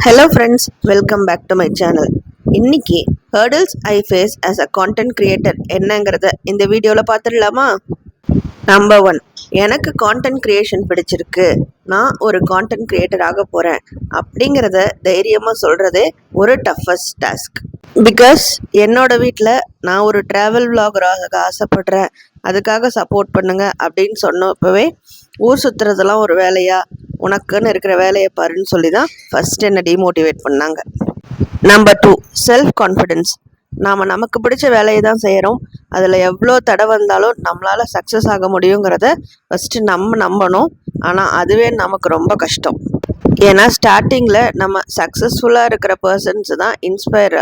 Hello friends, welcome back to my channel. இன்னைக்கு hurdles I face as a content creator என்னங்கிறத இந்த வீடியோவில் பார்த்துடலாமா? நம்பர் 1, எனக்கு கான்டென்ட் கிரியேஷன் பிடிச்சிருக்கு, நான் ஒரு கான்டென்ட் கிரியேட்டர் ஆக போகிறேன் அப்படிங்கிறத தைரியமாக சொல்கிறதே ஒரு டஃபஸ்ட் டாஸ்க். பிகாஸ் என்னோட வீட்டில் நான் ஒரு ட்ராவல் விலாகராக ஆசைப்படுறேன், அதுக்காக சப்போர்ட் பண்ணுங்க அப்படின்னு சொன்னப்பவே ஊர் சுற்றுறதெல்லாம் ஒரு வேலையா, உனக்குன்னு இருக்கிற வேலையை பாருன்னு சொல்லி தான் ஃபஸ்ட் என்னை டிமோட்டிவேட் பண்ணாங்க. Number 2, self confidence. நாம் நமக்கு பிடிச்ச வேலையை தான் செய்கிறோம், அதில் எவ்வளோ தடை வந்தாலும் நம்மளால் சக்ஸஸ் ஆக முடியுங்கிறத ஃபஸ்ட்டு நம்பணும். ஆனால் அதுவே நமக்கு ரொம்ப கஷ்டம். ஏன்னா ஸ்டார்டிங்கில் நம்ம சக்ஸஸ்ஃபுல்லாக இருக்கிற பர்சன்ஸ் தான் இன்ஸ்பயர்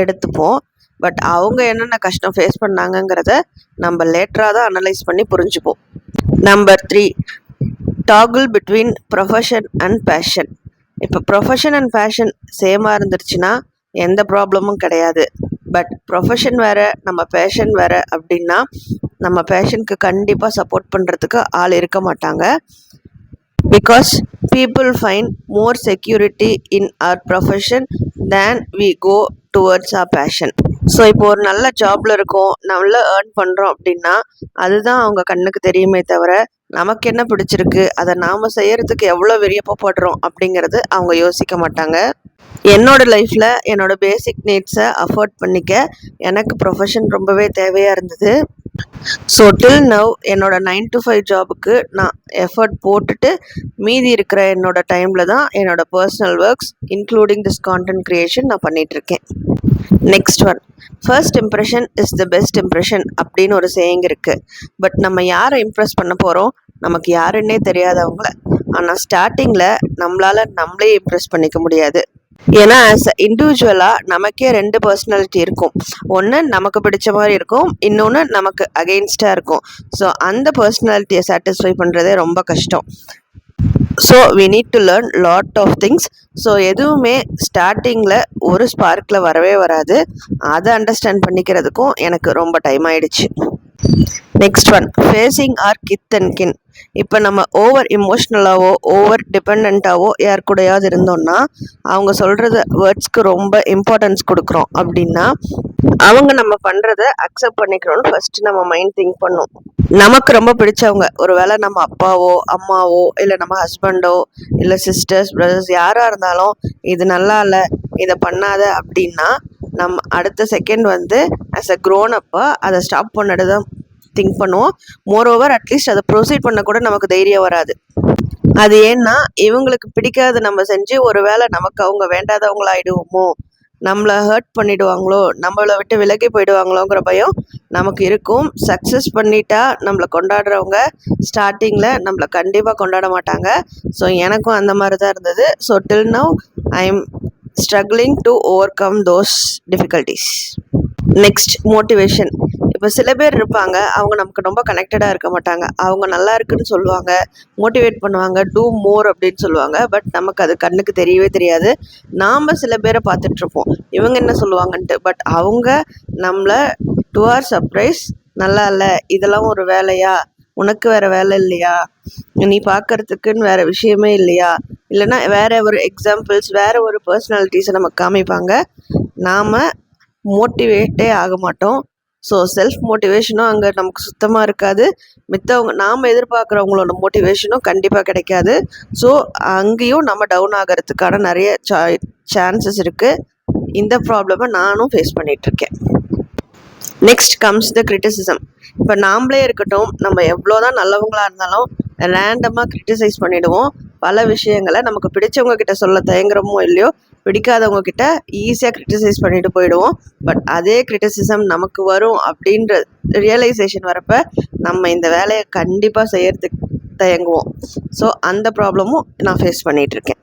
எடுத்துப்போம். பட் அவங்க என்னென்ன கஷ்டம் ஃபேஸ் பண்ணாங்கங்கிறத நம்ம லேட்டராக தான் அனலைஸ் பண்ணி புரிஞ்சுப்போம். Number 3, tackle between profession and passion. இப்போ ப்ரொஃபஷன் அண்ட் பேஷன் சேமாக இருந்துருச்சுன்னா எந்த ப்ராப்ளமும் கிடையாது. பட் ப்ரொஃபஷன் வேறு, நம்ம பேஷன் வேறு அப்படின்னா நம்ம பேஷனுக்கு கண்டிப்பாக சப்போர்ட் பண்ணுறதுக்கு ஆள் இருக்க மாட்டாங்க. Because people find more security in our profession than we go towards our passion. So இப்போ ஒரு நல்ல ஜாபில் இருக்கோம், நல்லா ஏர்ன் பண்ணுறோம் அப்படின்னா அதுதான் அவங்க கண்ணுக்கு தெரியுமே தவிர நமக்கு என்ன பிடிச்சிருக்கு, அதை நாம் செய்யறதுக்கு எவ்வளோ விருப்பப்படுறோம் அப்படிங்கிறது அவங்க யோசிக்க மாட்டாங்க. என்னோட லைஃப்பில் என்னோட பேசிக் நீட்ஸை அஃபோர்ட் பண்ணிக்க எனக்கு ப்ரொஃபஷன் ரொம்பவே தேவையாக இருந்தது. ஸோ டில் நவ் என்னோட 9 to 5 ஜாபுக்கு நான் எஃபர்ட் போட்டுட்டு மீதி இருக்கிற என்னோட டைமில் தான் என்னோட personal works including this content creation நான் பண்ணிகிட்ருக்கேன். Next one, first impression is the best impression அப்படின்னு ஒரு சேயிங் இருக்குது. பட் நம்ம யாரை இம்ப்ரெஸ் பண்ண போகிறோம், நமக்கு யாருன்னே தெரியாதவங்கள. ஆனால் ஸ்டார்டிங்கில் நம்மளே இம்ப்ரெஸ் பண்ணிக்க முடியாது. ஏன்னா ஆஸ் அ இண்டிவிஜுவலாக நமக்கே 2 பர்சனாலிட்டி இருக்கும். ஒன்று நமக்கு பிடிச்ச மாதிரி இருக்கும், இன்னொன்று நமக்கு அகெயின்ஸ்டாக இருக்கும். ஸோ அந்த பர்சனாலிட்டியை சாட்டிஸ்ஃபை பண்ணுறதே ரொம்ப கஷ்டம். So we need to learn lot of things. So எதுவுமே ஸ்டார்டிங்கில் ஒரு ஸ்பார்க்கில் வரவே வராது. அதை அண்டர்ஸ்டாண்ட் பண்ணிக்கிறதுக்கும் எனக்கு ரொம்ப டைம் ஆயிடுச்சு. Next one, facing our kith and kin. இப்போ நம்ம ஓவர் இமோஷ்னலாகவோ ஓவர் டிபெண்ட்டாவோ யார் கூடயாவது இருந்தோம்னா அவங்க சொல்கிறத வேர்ட்ஸ்க்கு ரொம்ப இம்பார்ட்டன்ஸ் கொடுக்குறோம் அப்படின்னா அவங்க நம்ம பண்ணுறத அக்செப்ட் பண்ணிக்கணும்னு ஃபஸ்ட்டு நம்ம மைண்ட் திங்க் பண்ணும். நமக்கு ரொம்ப பிடிச்சவங்க, ஒரு வேளை நம்ம அப்பாவோ அம்மாவோ இல்லை நம்ம ஹஸ்பண்டோ இல்லை சிஸ்டர்ஸ் பிரதர்ஸ் யாராக இருந்தாலும் இது நல்லா இல்லை, இதை பண்ணாத அப்படின்னா நம்ம அடுத்த செகண்ட் ஆஸ் அ க்ரோன் அப்பாக அதை ஸ்டாப் பண்ணிட்டு தான் திங்க் பண்ணுவோம். மோரோவர் அட்லீஸ்ட் அதை ப்ரொசீட் பண்ண கூட நமக்கு தைரியம் வராது. அது ஏன்னா இவங்களுக்கு பிடிக்காத நம்ம செஞ்சு ஒரு வேளை நமக்கு அவங்க வேண்டாதவங்களாயிடுவோமோ, நம்மளை ஹர்ட் பண்ணிடுவாங்களோ, நம்மளை விட்டு விலகி போயிடுவாங்களோங்கிற பயம் நமக்கு இருக்கும். சக்ஸஸ் பண்ணிட்டா நம்மளை கொண்டாடுறவங்க ஸ்டார்டிங்கில் நம்மளை கண்டிப்பாக கொண்டாட மாட்டாங்க. ஸோ எனக்கும் அந்த மாதிரி தான் இருந்தது. So till now I am struggling to over come those difficulties. Next, motivation. இப்போ சில பேர் இருப்பாங்க, அவங்க நமக்கு ரொம்ப கனெக்டடாக இருக்க மாட்டாங்க. அவங்க நல்லா இருக்குன்னு சொல்லுவாங்க, மோட்டிவேட் பண்ணுவாங்க, டூ மோர் அப்படின்னு சொல்லுவாங்க. பட் நமக்கு அது கண்ணுக்கு தெரியவே தெரியாது. நாம் சில பேரை பார்த்துட்ருப்போம், இவங்க என்ன சொல்லுவாங்கன்ட்டு. பட் அவங்க நம்மளை டு ஆர் சர்ப்ரைஸ், நல்லா இல்லை, இதெல்லாம் ஒரு வேலையா, உனக்கு வேறு வேலை இல்லையா, நீ பார்க்கறதுக்குன்னு வேறு விஷயமே இல்லையா, இல்லைன்னா வேறு ஒரு எக்ஸாம்பிள்ஸ், வேறு ஒரு பர்சனாலிட்டிஸை நமக்கு காமிப்பாங்க. நாம் மோட்டிவேட்டே ஆக மாட்டோம். ஸோ செல்ஃப் மோட்டிவேஷனும் அங்கே நமக்கு சுத்தமாக இருக்காது, மித்தவங்க நாம் எதிர்பார்க்குறவங்களோட மோட்டிவேஷனும் கண்டிப்பாக கிடைக்காது. ஸோ அங்கேயும் நம்ம டவுன் ஆகிறதுக்கான நிறைய சான்சஸ் இருக்குது. இந்த ப்ராப்ளமை நானும் ஃபேஸ் பண்ணிகிட்ருக்கேன். Next comes the criticism. இப்போ நாம்ளே இருக்கட்டும், நம்ம எவ்வளோதான் நல்லவங்களாக இருந்தாலும் ரேண்டமாக கிரிட்டிசைஸ் பண்ணிவிடுவோம். பல விஷயங்களை நமக்கு பிடிச்சவங்க கிட்ட சொல்ல தயங்குறோமோ இல்லையோ, பிடிக்காதவங்க கிட்ட ஈஸியாக கிரிட்டிசைஸ் பண்ணிட்டு போயிடுவோம். பட் அதே கிரிட்டிசிசம் நமக்கு வரும் அப்படின்ற ரியலைசேஷன் வரப்போ நம்ம இந்த வேலையை கண்டிப்பாக செய்யறதுக்கு தயங்குவோம். ஸோ அந்த ப்ராப்ளமும் நான் ஃபேஸ் பண்ணிகிட்ருக்கேன்.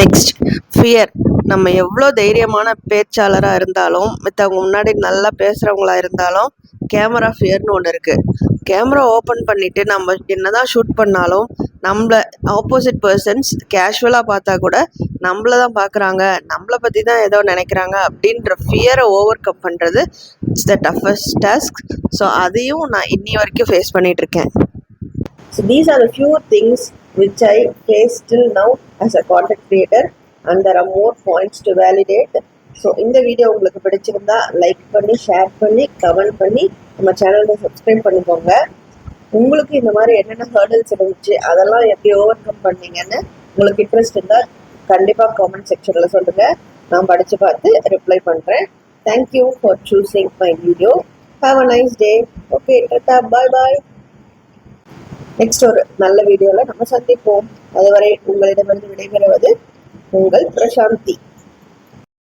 Next, fear. நம்ம எவ்வளோ தைரியமான பேச்சாளராக இருந்தாலும், மித்தவங்க முன்னாடி நல்லா பேசுகிறவங்களா இருந்தாலும் கேமரா ஃபியர்னு ஒன்று இருக்குது. கேமரா ஓப்பன் பண்ணிவிட்டு நம்ம என்ன தான் ஷூட் பண்ணாலும் நம்மளை ஆப்போசிட் பர்சன்ஸ் கேஷுவலாக பார்த்தா கூட நம்மளை தான் பார்க்குறாங்க, நம்மளை பற்றி தான் ஏதோ நினைக்கிறாங்க அப்படின்ற ஃபியரை ஓவர் கம் பண்ணுறது it's the toughest task. So அதையும் நான் இன்னி வரைக்கும் ஃபேஸ் பண்ணிகிட்ருக்கேன். So these are the few things which I face till now as a content creator. and there are more points to validate. So இந்த video உங்களுக்கு பிடிச்சிருந்தா like பண்ணி share பண்ணி கமெண்ட் பண்ணி நம்ம சேனலை சப்ஸ்கிரைப் பண்ணிக்கோங்க. உங்களுக்கு இந்த மாதிரி என்னென்ன ஹர்டல்ஸ் இருந்துச்சு அதெல்லாம் எப்படி ஓவர் கம் பண்ணீங்கன்னு உங்களுக்கு இன்ட்ரெஸ்ட் இருந்தால் கண்டிப்பாக காமெண்ட் செக்ஷனில் சொல்லுங்கள். நான் படித்து பார்த்து ரிப்ளை பண்ணுறேன். Thank you for choosing my video. Have a nice day. Okay, Tata, bye bye. Next ஒரு நல்ல வீடியோவில் நம்ம சந்திப்போம். அதுவரை உங்களிடமிருந்து விடைபெறுவது உங்கள் பிரசாந்தி.